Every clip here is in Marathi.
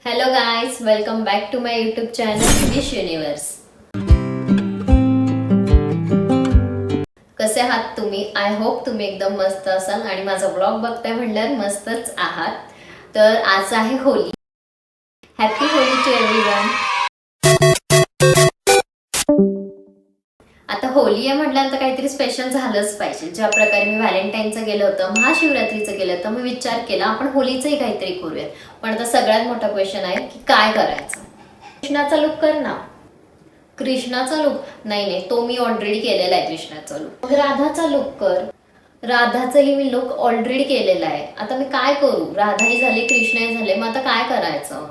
Hello guys, welcome back to my YouTube channel Wish Universe. कसे आहात तुम्ही? आय होप तुम्ही एकदम मस्त असाल आणि माझा ब्लॉग बघताय म्हणल्यावर मस्तच आहात. तर आज आहे Holi. Happy Holi to everyone. आता होली आहे म्हटल्यानंतर काहीतरी स्पेशल झालंच पाहिजे. ज्या प्रकारे मी व्हॅलेंटाईनचं गेलं होतं, महाशिवरात्रीचं गेलं होतं, मी विचार केला आपण होलीचंही काहीतरी करूयात. पण आता सगळ्यात मोठा क्वेश्चन आहे की काय करायचं. कृष्णाचा लुक कर ना. कृष्णाचा लुक नाही, तो मी ऑलरेडी केलेला आहे. कृष्णाचा लुक. मग राधाचा लुक कर. राधाचंही मी लुक ऑलरेडी केलेला आहे. आता मी काय करू? राधाही झाले, कृष्णही झाले, मग आता काय करायचं?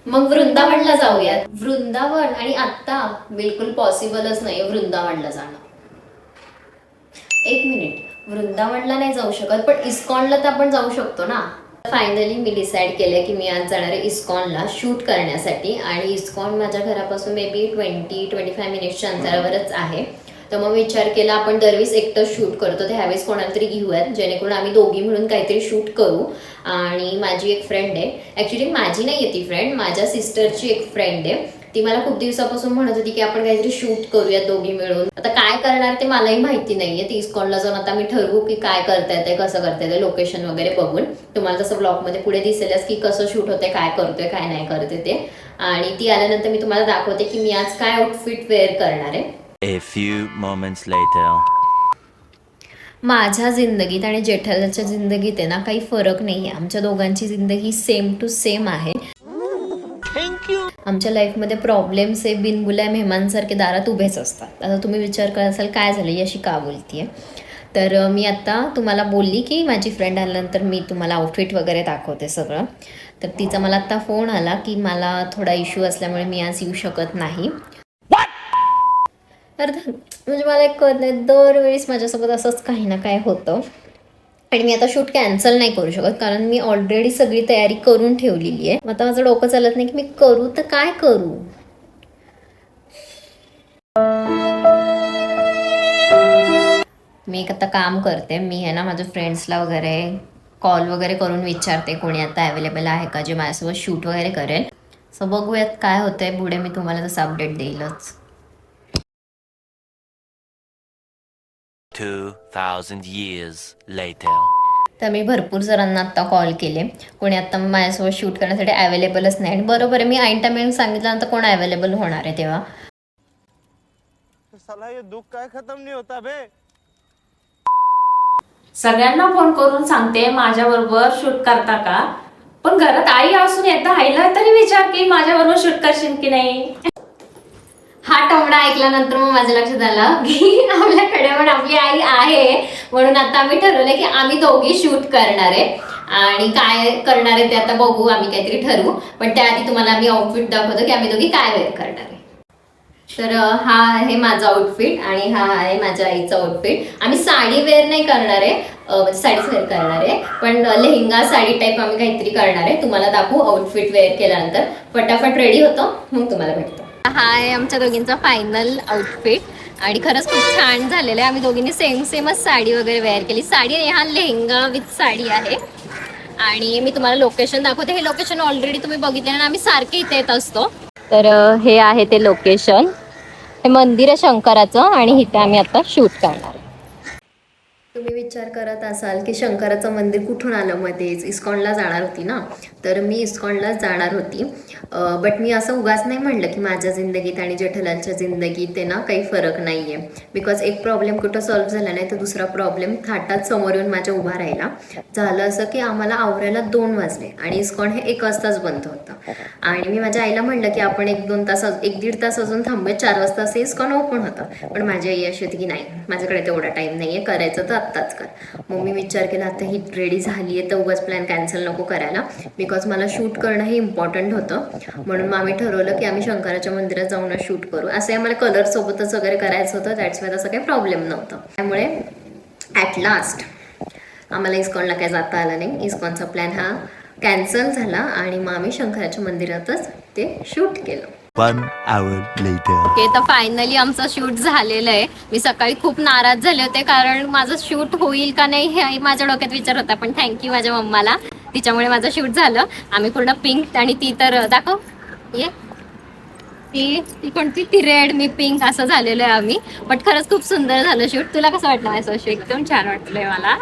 मग वृंदावनला जाऊयात. वृंदावन आणि आता बिलकुल पॉसिबलच नाही वृंदावनला जाणं. एक मिनिट, वृंदावनला नाही जाऊ शकत, पण इस्कॉनला तर आपण जाऊ शकतो ना. फायनली मी डिसाईड केलं की मी आज जाणार आहे इस्कॉनला शूट करण्यासाठी. आणि इस्कॉन माझ्या घरापासून मे बी 20-25 मिनिट्सच्या अंतरावरच आहे. तर मग विचार केला आपण दरवेळेस एकटं शूट करतो, तर ह्यावेळेस कोणाला तरी घेऊयात जेणेकरून आम्ही दोघी मिळून काहीतरी शूट करू. आणि माझी एक फ्रेंड आहे, ॲक्च्युली माझी नाही आहे ती फ्रेंड, माझ्या सिस्टरची एक फ्रेंड आहे. ती मला खूप दिवसापासून म्हणत होती की आपण काहीतरी शूट करूया दोघी मिळून. आता काय करणार ते मलाही माहिती नाहीये. ती इस्कॉनला जाऊन आता मी ठरवू की काय करता येते, कसं करता येते, लोकेशन वगैरे बघून. तुम्हाला तसं ब्लॉगमध्ये पुढे दिसेलच की कसं शूट होते, काय करतोय, काय नाही करते ते. आणि ती आल्यानंतर मी तुम्हाला दाखवते की मी आज काय आउटफिट वेअर करणार आहे. A few moments later. माझ्या जिंदगीत आणि जेठालालच्या जिंदगीत आहे ना काही फरक नाही आहे. आमच्या दोघांची जिंदगी सेम टू सेम आहे. आमच्या लाईफमध्ये प्रॉब्लेम्स हे बिनबुलाय मेहमानसारखे दारात उभेच असतात. आता तुम्ही विचार करत असाल काय झालं ही अशी का बोलतीये. तर मी आता तुम्हाला बोलली की माझी फ्रेंड आल्यानंतर मी तुम्हाला आउटफिट वगैरे दाखवते सगळं. तर तिचा मला आत्ता फोन आला की मला थोडा इश्यू असल्यामुळे मी आज येऊ शकत नाही. म्हणजे मला एक कळत नाही, दरवेळेस माझ्यासोबत असंच काही ना काय होतं. आणि मी आता शूट कॅन्सल नाही करू शकत कारण मी ऑलरेडी सगळी तयारी करून ठेवलेली आहे. आता माझं डोकं चालत नाही की मी करू तर काय करू. मी एक आता काम करते, मी आहे ना माझ्या फ्रेंड्सला वगैरे कॉल वगैरे करून विचारते कोणी आता अवेलेबल आहे का जे माझ्यासोबत शूट वगैरे करेल. सो बघूयात काय होतंय पुढे, मी तुम्हाला तसं अपडेट देईलच. 2000 years later. तर मी भरपूर जणांना आत्ता कॉल केले, कोणी आत्ता माझ्यासोबत शूट करण्यासाठी अवेलेबलच नाही. आणि बरोबर आहे, मी ऐन टाइम सांगितल्यानंतर कोण अवेलेबल होणार आहे तेव्हा. साला ये दुख काय खत्म नहीं होता बे. सगळ्यांना फोन करून सांगते माझ्या बरोबर शूट करता का, पण घरात आई असून एकदा आईला तरी विचार की माझ्या बरोबर शूट करशील की नाही. हा टोमडा ऐकल्यानंतर मग माझ्या लक्षात आलं की आपल्याकडे पण आपली आई आहे. म्हणून आता आम्ही ठरवलं की आम्ही दोघी शूट करणार आहे. आणि काय करणार आहे ते आता बघू, आम्ही काहीतरी ठरवू. पण त्याआधी तुम्हाला आम्ही आउटफिट दाखवतो की आम्ही दोघी काय वेअर करणार आहे. तर हा आहे माझा आउटफिट आणि हा आहे माझ्या आईचा आउटफिट. आम्ही साडी वेअर नाही करणार आहे, म्हणजे साडीच वेअर करणार आहे, पण लेहंगा साडी टाईप आम्ही काहीतरी करणार आहे. तुम्हाला दाखवू आउटफिट वेअर केल्यानंतर. फटाफट रेडी होतो मग तुम्हाला भेटतो. हा आहे आमच्या दोघींचा फायनल आउटफिट आणि खरंच खूप छान झालेलं आहे. आम्ही दोघींनी सेमच साडी वगैरे वेअर केली. साडी नाही, हा लेहंगा विथ साडी आहे. आणि मी तुम्हाला लोकेशन दाखवते. हे लोकेशन ऑलरेडी तुम्ही बघितले ना, आम्ही सारखे इथे येत असतो. तर हे आहे ते लोकेशन, हे मंदिर आहे शंकराचं आणि इथे आम्ही आता शूट करणार. तुम्ही विचार करत असाल की शंकराचं मंदिर कुठून आलं मध्येच, इस्कॉनला जाणार होती ना. तर मी इस्कॉनलाच जाणार होती, बट मी असं उगाच नाही म्हणलं की माझ्या जिंदगीत आणि जेठालालच्या जिंदगीत ते ना काही फरक नाही आहे. बिकॉज एक प्रॉब्लेम कुठं सॉल्व्ह झाला नाही तर दुसरा प्रॉब्लेम थाटात समोर येऊन माझ्या उभा राहिला. झालं असं की आम्हाला आवरायला 2 वाजले आणि इस्कॉन हे 1 वाजताच बंद होतं. आणि मी माझ्या आईला म्हणलं की आपण 1-2 तास 1-1.5 तास अजून थांबूया, 4 वाजता असं इस्कॉन ओपन होतं. पण माझी आई अशी होती की नाही, माझ्याकडे तेवढा टाईम नाही आहे, करायचं तर आत्ताच कर. मग मी विचार केला आता ही रेडी झाली आहे तर उगाच प्लॅन कॅन्सल नको करायला, बिकॉज मला शूट करणं हे इम्पॉर्टंट होतं. म्हणून मग आम्ही ठरवलं की आम्ही शंकराच्या मंदिरात जाऊन शूट करू. असं आम्हाला कलरसोबतच वगैरे करायचं होतं, दॅट्स वाय तसं काही प्रॉब्लेम नव्हतं. त्यामुळे ॲट लास्ट आम्हाला इस्कॉनला काय जाता आलं नाही. इस्कॉनचा प्लॅन हा कॅन्सल झाला आणि मग आम्ही शंकराच्या मंदिरातच ते शूट केलं. 1 hour later. ओके, तर फायनली आमचं शूट झालेलं आहे. मी सकाळी खूप नाराज झाले होते कारण माझं शूट होईल का नाही हे माझ्या डोक्यात विचार होता, पण थँक्यू माझ्या मम्माला, तिच्यामुळे माझं शूट झालं. आम्ही पूर्ण पिंक आणि ती तर दाखव ये ती कोणती ती रेड मी पिंक असं झालेलं आहे आम्ही. बट खरंच खूप सुंदर झालं शूट. तुला कसं वाटलं माझं शूट? एकदम छान वाटलंय मला.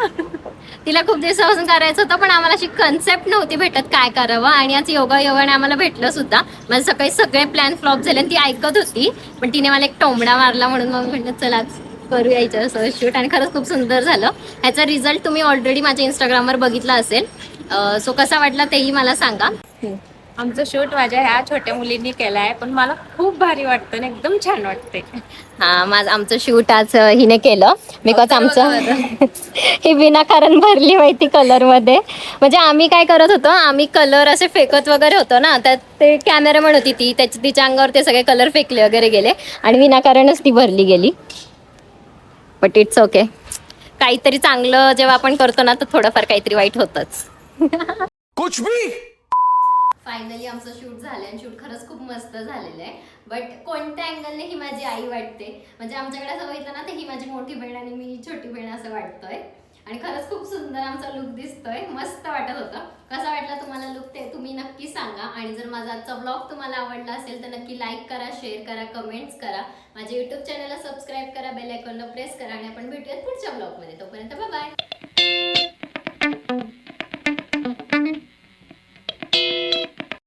तिला खूप दिवसापासून करायचं होतं पण आम्हाला अशी कन्सेप्ट नव्हती भेटत काय करावं. आणि आज योगायोगाने आम्हाला भेटलं सुद्धा. माझे सकाळी सगळे प्लॅन फ्लॉप झाले आणि ती ऐकत होती. पण तिने मला एक टोमडा मारला म्हणून मग म्हटलं चला करू यायचं शूट. आणि खरंच खूप सुंदर झालं. ह्याचा रिझल्ट तुम्ही ऑलरेडी माझ्या इंस्टाग्रामवर बघितला असेल. सो कसा वाटला तेही मला सांगा. आमचं शूट माझ्या ह्या छोट्या मुलींनी केलाय पण मला खूप भारी वाटतं आणि एकदम छान वाटते. हा आमचं शूट आज हिने केलं. बिकॉज आमचं ही विनाकारण भरली माहिती कलर मध्ये. म्हणजे आम्ही काय करत होतो, आम्ही कलर असे फेकत वगैरे होतो ना, तर ते कॅमेरामॅन होती ती तिच्या अंगावर ते सगळे कलर फेकले वगैरे गेले आणि विनाकारणच ती भरली गेली. But it's okay. काहीतरी चांगलं जेव्हा आपण करतो ना तर थोडंफार काहीतरी वाईट होतच. कुछ भी फायनली आमचं शूट झालं आणि शूट खरंच खूप मस्त झालेलं आहे. बट कोणत्या अँगलने ही माझी आई वाटते, म्हणजे आमच्याकडे असं बघितलं ना तर ही माझी मोठी बहीण आणि मी छोटी बहीण असं वाटतोय. आणि खरंच खूप सुंदर आमचा लुक दिसतोय. मस्त वाटत होतं. कसा वाटला तुम्हाला लुक ते तुम्ही नक्की सांगा. आणि जर माझा आजचा ब्लॉग तुम्हाला आवडला असेल तर नक्की लाईक करा, शेअर करा, कमेंट्स करा. माझ्या युट्यूब चॅनलला सबस्क्राईब करा, बेल आयकॉनला प्रेस करा. आणि आपण भेटूयात पुढच्या ब्लॉगमध्ये. तोपर्यंत बाय बाय.